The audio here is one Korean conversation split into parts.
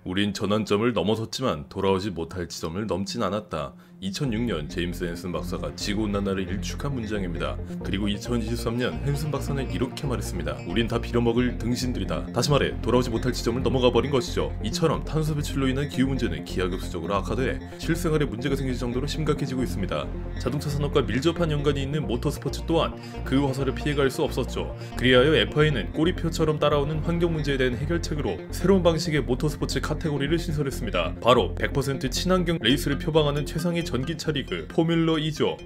우린 전환점을 넘어섰지만 돌아오지 못할 지점을 넘진 않았다. 2006년 제임스 헨슨 박사가 지구온난화를 일축한 문장입니다. 그리고 2023년 헨슨 박사는 이렇게 말했습니다. 우린 다 빌어먹을 등신들이다. 다시 말해 돌아오지 못할 지점을 넘어가 버린 것이죠. 이처럼 탄소 배출로 인한 기후 문제는 기하급수적으로 악화돼 실생활에 문제가 생길 정도로 심각해지고 있습니다. 자동차 산업과 밀접한 연관이 있는 모터스포츠 또한 그 화살을 피해갈 수 없었죠. 그리하여 FIA는 꼬리표처럼 따라오는 환경 문제에 대한 해결책으로 새로운 방식의 모터스포츠 카테고리를 신설했습니다. 바로 100% 친환경 레이스를 표방하는 최상위 전기차 리그 포뮬러 E죠.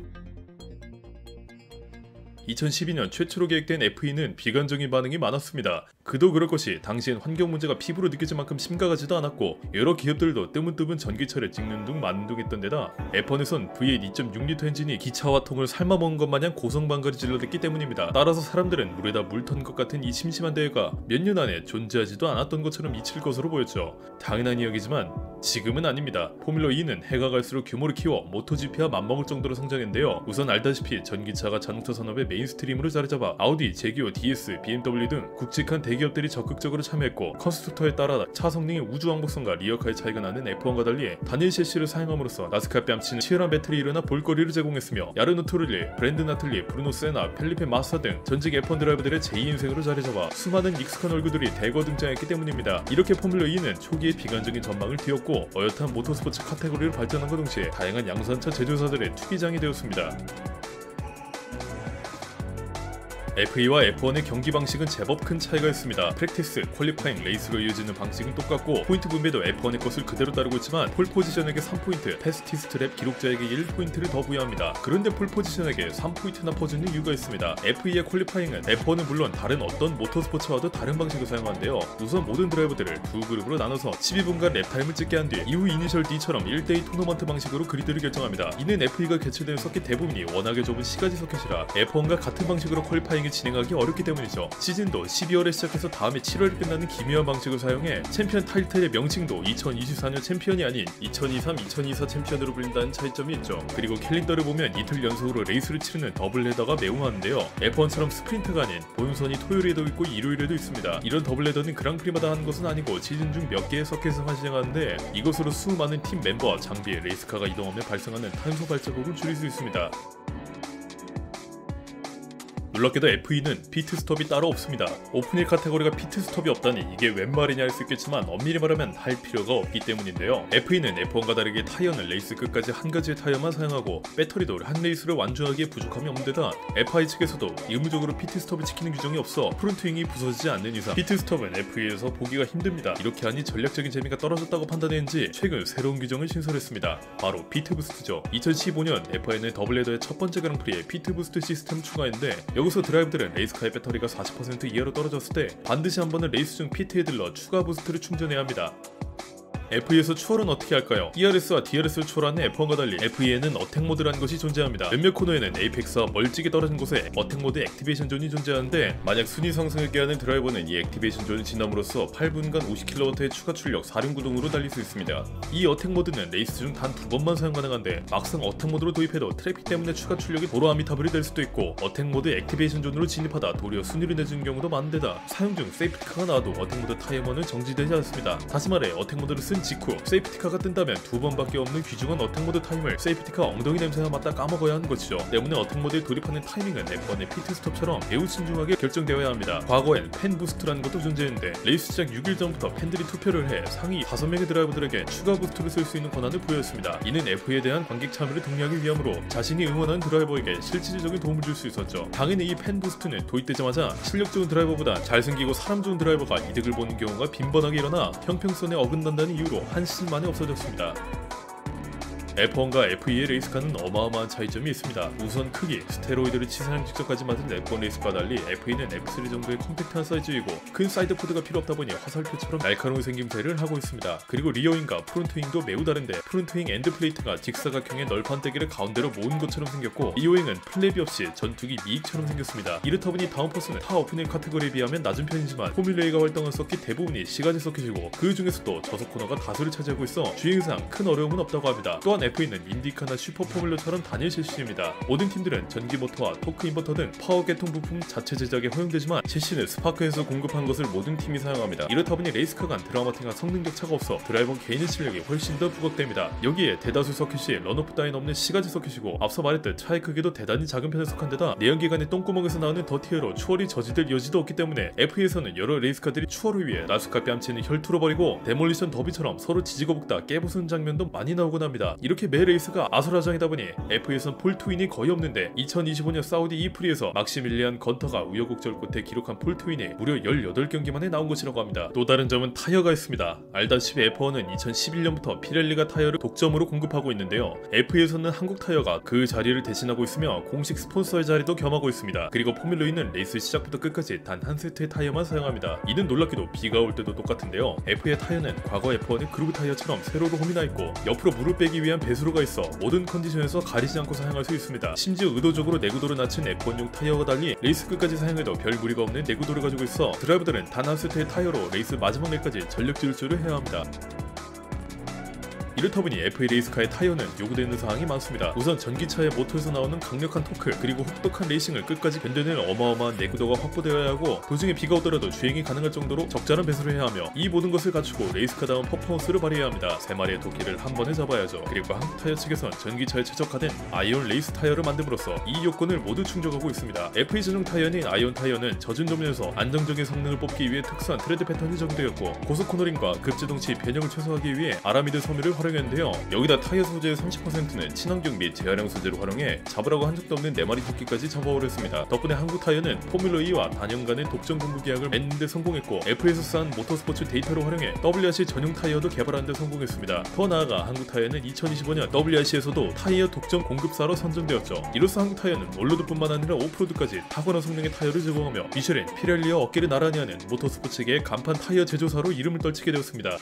2012년 최초로 계획된 F2는 비관적인 반응이 많았습니다. 그도 그럴 것이 당시엔 환경 문제가 피부로 느껴질 만큼 심각하지도 않았고 여러 기업들도 뜨문뜨문 전기차를 찍는 둥 마는 둥 했던 데다 F1에선 V8 2.6리터 엔진이 기차와 통을 삶아먹은 것 마냥 고성방가를 질러댔기 때문입니다. 따라서 사람들은 물에다 물 턴 것 같은 이 심심한 대회가 몇 년 안에 존재하지도 않았던 것처럼 미칠 것으로 보였죠. 당연한 이야기지만 지금은 아닙니다. 포뮬러 E는 해가 갈수록 규모를 키워 모토GP와 맞먹을 정도로 성장했는데요. 우선 알다시피 전기차가 자동차 산업의 메인스트림으로 자리잡아 아우디, 제기어, DS, BMW 등 굵직한 대기업들이 적극적으로 참여했고 컨스트럭터에 따라 차 성능의 우주왕복성과 리어카의 차이가 나는 F1과 달리 단일 셰시를 사용함으로써 나스카 뺨치는 치열한 배틀이 일어나 볼거리를 제공했으며 야르노 투를리, 브랜든 나틀리, 브루노 세나, 펠리페 마사 등 전직 F1 드라이버들의 제2인생으로 자리잡아 수많은 익숙한 얼굴들이 대거 등장했기 때문입니다. 이렇게 포뮬러 E는 초기에 비관적인 전망을 띄웠고 어엿한 모터스포츠 카테고리로 발전한과 동시에 다양한 양산차 제조사들의 투기장이 되었습니다. F2와 F1의 경기 방식은 제법 큰 차이가 있습니다. 프랙티스, 퀄리파잉, 레이스로 이어지는 방식은 똑같고 포인트 분배도 F1의 것을 그대로 따르고 있지만 폴포지션에게 3포인트, 패스티스트 랩 기록자에게 1포인트를 더 부여합니다. 그런데 폴포지션에게 3포인트나 퍼주는 이유가 있습니다. F2의 퀄리파잉은 F1은 물론 다른 어떤 모터스포츠와도 다른 방식을 사용하는데요. 우선 모든 드라이버들을 두 그룹으로 나눠서 12분간 랩타임을 찍게 한 뒤 이후 이니셜 D처럼 1대2 토너먼트 방식으로 그리드를 결정합니다. 이는 F2가 개최되는 서킷 대부분이 워낙에 좁은 시가지 서킷이라 F1과 같은 방식으로 퀄리파잉 진행하기 어렵기 때문이죠. 시즌도 12월에 시작해서 다음해 7월에 끝나는 기묘한 방식을 사용해 챔피언 타이틀의 명칭도 2024년 챔피언이 아닌 2023-2024 챔피언으로 불린다는 차이점이 있죠. 그리고 캘린더를 보면 이틀 연속으로 레이스를 치르는 더블 헤더가 매우 많은데요. F1처럼 스프린트가 아닌 본선이 토요일에도 있고 일요일에도 있습니다. 이런 더블 헤더는 그랑프리마다 하는 것은 아니고 시즌 중 몇 개의 서킷에서만 진행하는데 이것으로 수많은 팀 멤버와 장비, 레이스카가 이동하며 발생하는 탄소 발자국을 줄일 수 있습니다. 놀랍게도 F2는 피트스톱이 따로 없습니다. 오픈힐 카테고리가 피트스톱이 없다니 이게 웬 말이냐 할 수 있겠지만 엄밀히 말하면 할 필요가 없기 때문인데요. F2는 F1과 다르게 타이어는 레이스 끝까지 한 가지의 타이어만 사용하고 배터리도 한 레이스를 완주하기에 부족함이 없는 데다 FI 측에서도 의무적으로 피트스톱을 지키는 규정이 없어 프론트윙이 부서지지 않는 이상 피트스톱은 F2에서 보기가 힘듭니다. 이렇게 하니 전략적인 재미가 떨어졌다고 판단했는지 최근 새로운 규정을 신설했습니다. 바로 피트부스트죠. 2015년 F1은 더블헤더의 첫 번째 그랑프리에 피트부스트 시스템을 추가했는데 여기서 드라이브들은 레이스카의 배터리가 40% 이하로 떨어졌을 때 반드시 한 번은 레이스 중 피트에 들러 추가 부스트를 충전해야 합니다. F2에서 추월은 어떻게 할까요? ERS와 DRS를 추월하는 F1과 달리 F2에는 어택 모드라는 것이 존재합니다. 몇몇 코너에는 에이펙스와 멀찍이 떨어진 곳에 어택 모드 액티베이션 존이 존재하는데 만약 순위 상승을 하는 드라이버는 이 액티베이션 존을 지남으로써 8분간 50kW의 추가 출력 4륜구동으로 달릴 수 있습니다. 이 어택 모드는 레이스 중 단 2번만 사용 가능한데 막상 어택 모드로 도입해도 트래픽 때문에 추가 출력이 도로 아미타블이 될 수도 있고 어택 모드 액티베이션 존으로 진입하다 도리어 순위를 내주는 경우도 많은데다 사용 중 세이프티카가 나와도 어택 모드 타이머는 정지되지 않습니다. 다시 말해 어택 모드를 쓴 직후 세이프티카가 뜬다면 2번밖에 없는 귀중한 어택 모드 타임을 세이프티카 엉덩이 냄새가 맡다 까먹어야 하는 것이죠. 때문에 어택 모드에 돌입하는 타이밍은 F1의 피트스톱처럼 매우 신중하게 결정되어야 합니다. 과거엔 팬 부스트라는 것도 존재했는데 레이스 시작 6일 전부터 팬들이 투표를 해 상위 5명의 드라이버들에게 추가 부스트를 쓸 수 있는 권한을 부여했습니다. 이는 F2에 대한 관객 참여를 독려하기 위함으로 자신이 응원하는 드라이버에게 실질적인 도움을 줄 수 있었죠. 당연히 이 팬 부스트는 도입되자마자 실력 좋은 드라이버보다 잘생기고 사람 좋은 드라이버가 이득을 보는 경우가 빈번하게 일어나 형평성에 어긋난다는 이유로 한 시즌 만에 없어졌습니다. F1과 F2의 레이스카는 어마어마한 차이점이 있습니다. 우선 크기, 스테로이드를 치사량 직접까지 맞은 F1 레이스과 달리 F2는 F3 정도의 컴팩트한 사이즈이고 큰 사이드 포드가 필요 없다 보니 화살표처럼 날카로운 생김새를 하고 있습니다. 그리고 리어윙과 프론트윙도 매우 다른데 프론트윙 엔드플레이트가 직사각형의 널판대기를 가운데로 모은 것처럼 생겼고 리어윙은 플랩이 없이 전투기 미익처럼 생겼습니다. 이렇다 보니 다운포스는 타 오픈힐 카테고리에 비하면 낮은 편이지만 포뮬러2가 활동한 서킷 대부분이 시가지 서킷이고 그 중에서도 저속 코너가 다수를 차지하고 있어 주행상 큰 어려움은 없다고 합니다. 또한 F1은 인디카나 슈퍼포뮬러처럼 단일 셰시입니다. 모든 팀들은 전기 모터와 토크 인버터 등 파워 계통 부품 자체 제작에 허용되지만 셰시는 스파크에서 공급한 것을 모든 팀이 사용합니다. 이렇다 보니 레이스카 간 드라마틱한 성능 격차가 없어 드라이버 개인의 실력이 훨씬 더 부각됩니다. 여기에 대다수 서킷이 런오프 따윈 없는 시가지 서킷이고 앞서 말했듯 차의 크기도 대단히 작은 편에 속한 데다 내연기관의 똥구멍에서 나오는 더티에로 추월이 저지될 여지도 없기 때문에 F2에서는 여러 레이스카들이 추월을 위해 나스카 뺨치는 혈투로 벌이고 데몰리션 더비처럼 서로 지지고 볶다 깨부수는 장면도 많이 나오곤 합니다. 이렇게 매 레이스가 아수라장이다 보니 F2에선 폴트윈이 거의 없는데 2025년 사우디 이프리에서 막시밀리안 건터가 우여곡절 끝에 기록한 폴트윈이 무려 18경기 만에 나온 것이라고 합니다. 또 다른 점은 타이어가 있습니다. 알다시피 F1은 2011년부터 피렐리가 타이어를 독점으로 공급하고 있는데요. F2에서는 한국 타이어가 그 자리를 대신하고 있으며 공식 스폰서의 자리도 겸하고 있습니다. 그리고 포뮬러2는 레이스 시작부터 끝까지 단 한 세트의 타이어만 사용합니다. 이는 놀랍게도 비가 올 때도 똑같은데요. F2의 타이어는 과거 F1의 그루브 타이어처럼 세로로 홈이 나 있고 옆으로 물을 빼기 위한 배수로가 있어 모든 컨디션에서 가리지 않고 사용할 수 있습니다. 심지어 의도적으로 내구도를 낮춘 F1용 타이어와 달리 레이스 끝까지 사용해도 별 무리가 없는 내구도를 가지고 있어 드라이버들은 단 한 세트의 타이어로 레이스 마지막 날까지 전력 질주를 해야 합니다. 이렇다 보니 F1 레이스카의 타이어는 요구되는 사항이 많습니다. 우선 전기차의 모터에서 나오는 강력한 토크 그리고 혹독한 레이싱을 끝까지 견뎌낼 어마어마한 내구도가 확보되어야 하고 도중에 비가 오더라도 주행이 가능할 정도로 적절한 배수를 해야 하며 이 모든 것을 갖추고 레이스카다운 퍼포먼스를 발휘해야 합니다. 3마리의 도끼를 한 번에 잡아야죠. 그리고 한국 타이어 측에선 전기차에 최적화된 아이온 레이스 타이어를 만듦으로써 이 요건을 모두 충족하고 있습니다. F2 전용 타이어인 아이온 타이어는 젖은 도면에서 안정적인 성능을 뽑기 위해 특수한 트레드 패턴이 적용되었고 고속 코너링과 급제동치 변형을 최소화하기 위해 아라미드 섬유를 활용했는데요. 여기다 타이어 소재의 30%는 친환경 및 재활용 소재로 활용해 잡으라고 한 적도 없는 4마리 토끼까지 잡아오렸습니다. 덕분에 한국 타이어는 포뮬러2와 단연간의 독점 공급 계약을 맺는 데 성공했고 F1에서 쌓은 모터스포츠 데이터를 활용해 WRC 전용 타이어도 개발하는 데 성공했습니다. 더 나아가 한국 타이어는 2025년 WRC에서도 타이어 독점 공급사로 선정되었죠. 이로써 한국 타이어는 올로드뿐만 아니라 오프로드까지 탁월한 성능의 타이어를 제공하며 미쉐린, 피렐리와 어깨를 나란히 하는 모터스포츠계의 간판 타이어 제조사로 이름을 떨치게 되었습니다.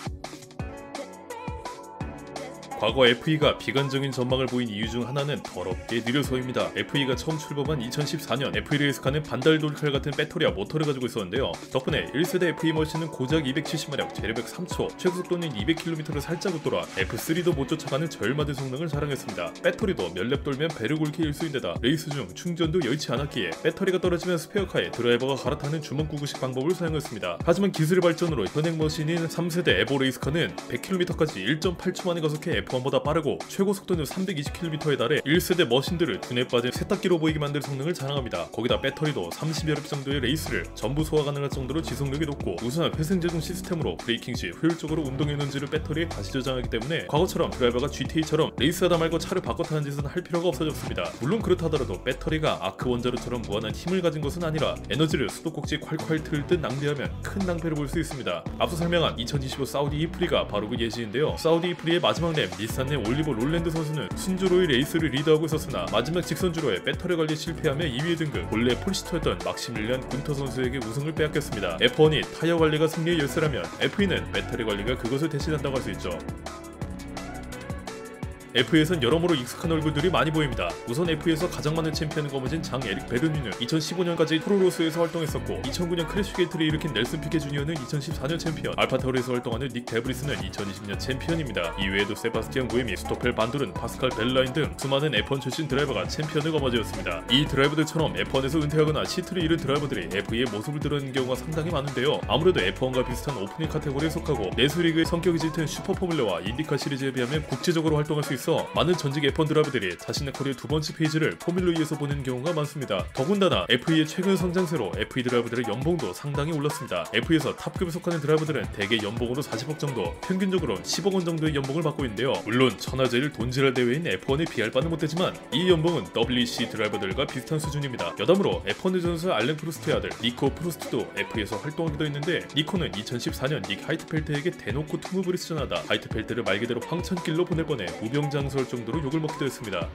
과거 F2가 비관적인 전망을 보인 이유 중 하나는 더럽게 느려서입니다. F2가 처음 출범한 2014년 F1 레이스카는 반달 돌칼 같은 배터리와 모터를 가지고 있었는데요. 덕분에 1세대 F2 머신은 고작 270마력, 제레백 3초, 최고속도는 200km를 살짝 웃돌아 F3도 못 쫓아가는 저열맞은 성능을 자랑했습니다. 배터리도 몇 렙 돌면 배를 굵게 일수인데다 레이스 중 충전도 여의치 않았기에 배터리가 떨어지면 스페어카에 드라이버가 갈아타는 주먹구구식 방법을 사용했습니다. 하지만 기술의 발전으로 현행 머신인 3세대 에보 레이스카는 100km까지 1.8초 만에 가속해 F1보다 빠르고 최고 속도는 320km에 달해 1세대 머신들을 두뇌 빠진 세탁기로 보이게 만들 성능을 자랑합니다. 거기다 배터리도 30여 렙 정도의 레이스를 전부 소화 가능할 정도로 지속력이 높고 우수한 회생제동 시스템으로 브레이킹 시 효율적으로 운동 에너지를 배터리에 다시 저장하기 때문에 과거처럼 드라이버가 GTA처럼 레이스하다 말고 차를 바꿔 타는 짓은 할 필요가 없어졌습니다. 물론 그렇다더라도 배터리가 아크 원자로처럼 무한한 힘을 가진 것은 아니라 에너지를 수도꼭지 콸콸 틀 듯 낭비하면 큰 낭패를 볼 수 있습니다. 앞서 설명한 2025 사우디 이프리가 바로 그 예시인데요. 사우디 이프리의 마지막 랩 닛산의 올리버 롤랜드 선수는 순주로의 레이스를 리드하고 있었으나 마지막 직선주로에 배터리 관리 실패하며 2위에 등극, 본래 폴시터였던 막시밀리안 군터 선수에게 우승을 빼앗겼습니다. F1이 타이어 관리가 승리의 열쇠라면 F2는 배터리 관리가 그것을 대신한다고 할 수 있죠. F2에선 여러모로 익숙한 얼굴들이 많이 보입니다. 우선 F2에서 가장 많은 챔피언을 거머쥔 장 에릭 베르뉴는 2015년까지 프로로스에서 활동했었고 2009년 크래쉬게이트를 일으킨 넬슨 피케 주니어는 2014년 챔피언, 알파타우리에서 활동하는 닉 데브리스는 2020년 챔피언입니다. 이외에도 세바스티안 구에미, 스토펠 반두른, 파스칼 벨라인 등 수많은 F1 출신 드라이버가 챔피언을 거머쥐었습니다. 이 드라이버들처럼 F1에서 은퇴하거나 시트를 잃은 드라이버들이 F2의 모습을 드러내는 경우가 상당히 많은데요. 아무래도 F1과 비슷한 오프닝 카테고리에 속하고 내수리그의 성격이 짙은 슈퍼포뮬러와 인디카 시리즈에 비하면 국제적으로 활동할 수 있어 많은 전직 F1 드라이버들이 자신의 커리어 두 번째 페이지를 포뮬러2에서 보는 경우가 많습니다. 더군다나 F2의 최근 성장세로 F2 드라이버들의 연봉도 상당히 올랐습니다. F2에서 탑급에 속하는 드라이버들은 대개 연봉으로 40억 정도, 평균적으로 10억 원 정도의 연봉을 받고 있는데요. 물론 천하제일 돈지랄 대회인 F1에 비할 바는 못되지만 이 연봉은 WEC 드라이버들과 비슷한 수준입니다. 여담으로 F1 전설 알렌 프루스트의 아들 니코 프루스트도 F2에서 활동하기도 했는데 니코는 2014년 닉 하이트펠트에게 대놓고 투무브를 시전하다 하이트펠트를 말 그대로 황천길로 보낼 뻔해 무병장수할 정도로 욕을 먹기도 했습니다.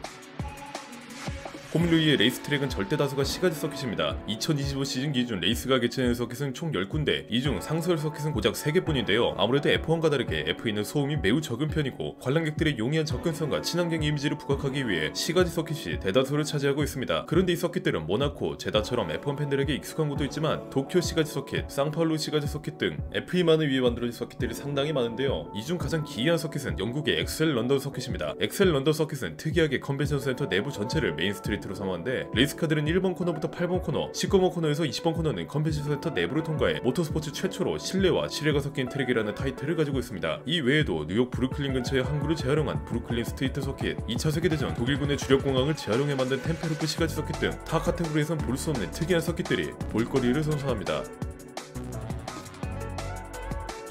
포뮬러 2의 레이스 트랙은 절대 다수가 시가지 서킷입니다. 2025 시즌 기준 레이스가 개최되는 서킷은 총 10군데, 이 중 상설 서킷은 고작 3개뿐인데요. 아무래도 F1과 다르게 F2는 소음이 매우 적은 편이고 관람객들의 용이한 접근성과 친환경 이미지를 부각하기 위해 시가지 서킷이 대다수를 차지하고 있습니다. 그런데 이 서킷들은 모나코, 제다처럼 F1 팬들에게 익숙한 곳도 있지만 도쿄 시가지 서킷, 상파울루 시가지 서킷 등 F2만을 위해 만들어진 서킷들이 상당히 많은데요. 이 중 가장 기이한 서킷은 영국의 엑셀 런던 서킷입니다. 엑셀 런던 서킷은 특이하게 컨벤션 센터 내부 전체를 메인 스트리트로 삼았는데 레이스카들은 1번 코너부터 8번 코너, 19번 코너에서 20번 코너는 컨벤션 센터 내부를 통과해 모터스포츠 최초로 실내와 실외가 섞인 트랙이라는 타이틀을 가지고 있습니다. 이 외에도 뉴욕 브루클린 근처의 항구를 재활용한 브루클린 스트리트 서킷, 2차 세계대전 독일군의 주력 공항을 재활용해 만든 템페르프 시가지 서킷 등 타 카테고리에선 볼 수 없는 특이한 서킷들이 볼거리를 선사합니다.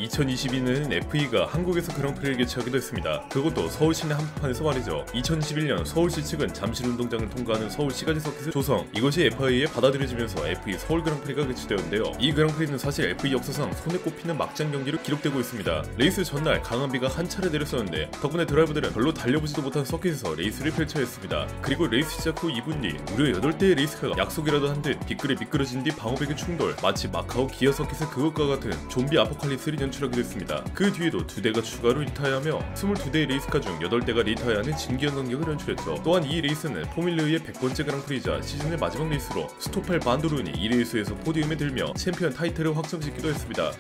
2022년에는 F2가 한국에서 그랑프리를 개최하기도 했습니다. 그것도 서울 시내 한복판에서 말이죠. 2021년 서울시 측은 잠실운동장을 통과하는 서울 시가지 서킷을 조성, 이것이 FIA에 받아들여지면서 F2 서울 그랑프리가 개최되었는데요. 이 그랑프리는 사실 F2 역사상 손에 꼽히는 막장 경기로 기록되고 있습니다. 레이스 전날 강한 비가 한 차례 내렸었는데 덕분에 드라이버들은 별로 달려보지도 못한 서킷에서 레이스를 펼쳐야 했습니다. 그리고 레이스 시작 후 2분 뒤 무려 8대의 레이스카가 약속이라도 한 듯 빗글에 미끄러진 뒤 방어벽의 충돌, 마치 마카오 기아 서킷의 그것과 같은 좀비 아포칼립스를 연출하기도 했습니다. 그 뒤에도 2대가 추가로 리타이어하며 22대의 레이스카 중 8대가 리타이어하는 진기한 간격을 연출했죠. 또한 이 레이스는 포뮬러의 100번째 그랑프리이자 시즌의 마지막 레이스로 스토펠 반도르니 이 레이스에서 포디움에 들며 챔피언 타이틀을 확정짓기도 했습니다.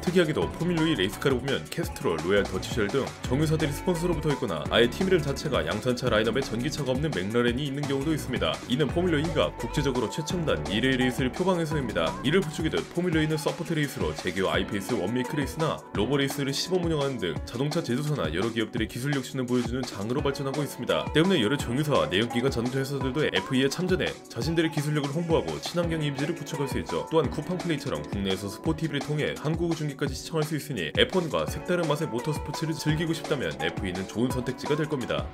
특이하게도 포뮬러2 레이스카를 보면 캐스트롤, 로얄 더치쉘 등 정유사들이 스폰서로 붙어있거나 아예 팀 이름 자체가 양산차 라인업에 전기차가 없는 맥라렌이 있는 경우도 있습니다. 이는 포뮬러2가 국제적으로 최첨단 1회 레이스를 표방해서입니다. 이를 부추기듯 포뮬러2는 서포트 레이스로 제기어 아이페이스 원메이크 레이스나 로버 레이스를 시범 운영하는 등 자동차 제조사나 여러 기업들의 기술 혁신을 보여주는 장르로 발전하고 있습니다. 때문에 여러 정유사와 내연기관 자동차 회사들도 F2에 참전해 자신들의 기술력을 홍보하고 친환경 이미지를 구축할 수 있죠. 또한 쿠팡 플레이처럼 국내에서 스포티비를 통해 한국 중계까지 시청할 수 있으니 F1과 색다른 맛의 모터스포츠를 즐기고 싶다면 F2는 좋은 선택지가 될 겁니다.